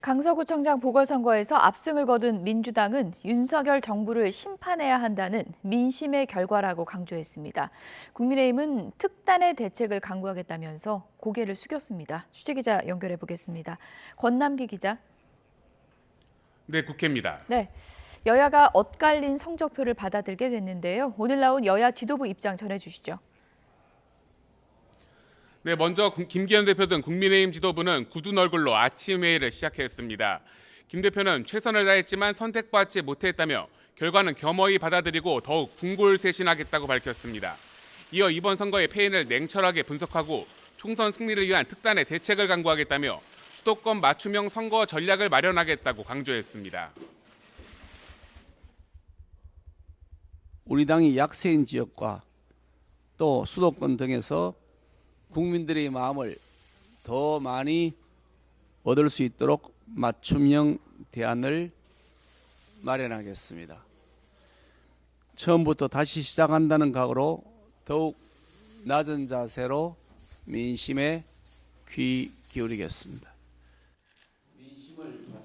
강서구청장 보궐선거에서 압승을 거둔 민주당은 윤석열 정부를 심판해야 한다는 민심의 결과라고 강조했습니다. 국민의힘은 특단의 대책을 강구하겠다면서 고개를 숙였습니다. 취재기자 연결해 보겠습니다. 권남기 기자. 네, 국회입니다. 네, 여야가 엇갈린 성적표를 받아들게 됐는데요. 오늘 나온 여야 지도부 입장 전해주시죠. 네, 먼저 김기현 대표 등 국민의힘 지도부는 굳은 얼굴로 아침 회의를 시작했습니다. 김 대표는 최선을 다했지만 선택받지 못했다며 결과는 겸허히 받아들이고 더욱 궁골쇄신하겠다고 밝혔습니다. 이어 이번 선거의 패인을 냉철하게 분석하고 총선 승리를 위한 특단의 대책을 강구하겠다며 수도권 맞춤형 선거 전략을 마련하겠다고 강조했습니다. 우리 당이 약세인 지역과 또 수도권 등에서 국민들의 마음을 더 많이 얻을 수 있도록 맞춤형 대안을 마련하겠습니다. 처음부터 다시 시작한다는 각오로 더욱 낮은 자세로 민심에 귀 기울이겠습니다.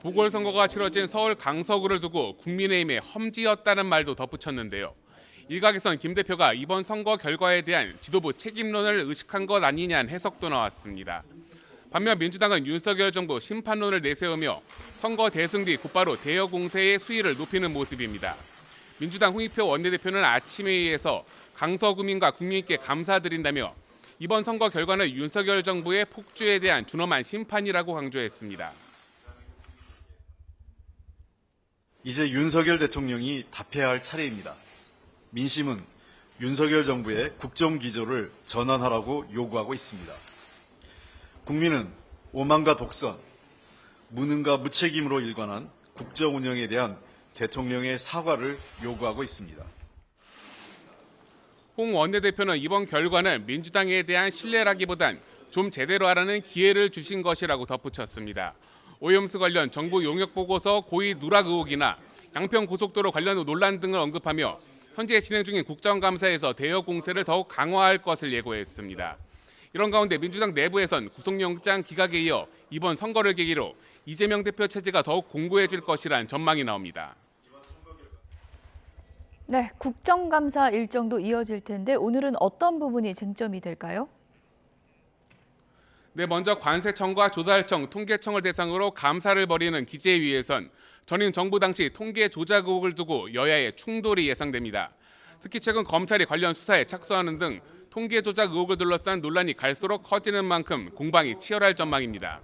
보궐선거가 치러진 서울 강서구를 두고 국민의힘의 험지였다는 말도 덧붙였는데요. 일각에선 김 대표가 이번 선거 결과에 대한 지도부 책임론을 의식한 것 아니냐는 해석도 나왔습니다. 반면 민주당은 윤석열 정부 심판론을 내세우며 선거 대승 뒤 곧바로 대여 공세의 수위를 높이는 모습입니다. 민주당 홍익표 원내대표는 아침 회의에서 강서구민과 국민께 감사드린다며 이번 선거 결과는 윤석열 정부의 폭주에 대한 준엄한 심판이라고 강조했습니다. 이제 윤석열 대통령이 답해야 할 차례입니다. 민심은 윤석열 정부의 국정기조를 전환하라고 요구하고 있습니다. 국민은 오만과 독선, 무능과 무책임으로 일관한 국정 운영에 대한 대통령의 사과를 요구하고 있습니다. 홍 원내대표는 이번 결과는 민주당에 대한 신뢰라기보단 좀 제대로 하라는 기회를 주신 것이라고 덧붙였습니다. 오염수 관련 정부 용역 보고서 고의 누락 의혹이나 양평 고속도로 관련 논란 등을 언급하며 현재 진행 중인 국정감사에서 대여 공세를 더욱 강화할 것을 예고했습니다. 이런 가운데 민주당 내부에선 구속영장 기각에 이어 이번 선거를 계기로 이재명 대표 체제가 더욱 공고해질 것이란 전망이 나옵니다. 네, 국정감사 일정도 이어질 텐데 오늘은 어떤 부분이 쟁점이 될까요? 네, 먼저 관세청과 조달청, 통계청을 대상으로 감사를 벌이는 기재위에선 전임 정부 당시 통계 조작 의혹을 두고 여야의 충돌이 예상됩니다. 특히 최근 검찰이 관련 수사에 착수하는 등 통계 조작 의혹을 둘러싼 논란이 갈수록 커지는 만큼 공방이 치열할 전망입니다.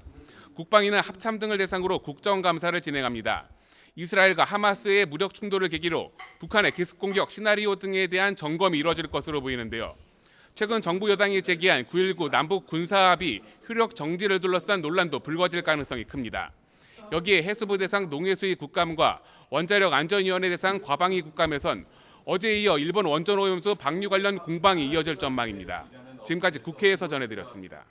국방위는 합참 등을 대상으로 국정감사를 진행합니다. 이스라엘과 하마스의 무력 충돌을 계기로 북한의 기습 공격 시나리오 등에 대한 점검이 이뤄질 것으로 보이는데요. 최근 정부 여당이 제기한 9.19 남북 군사합의 효력 정지를 둘러싼 논란도 불거질 가능성이 큽니다. 여기에 해수부 대상 농해수위 국감과 원자력 안전위원회 대상 과방위 국감에선 어제에 이어 일본 원전 오염수 방류 관련 공방이 이어질 전망입니다. 지금까지 국회에서 전해드렸습니다.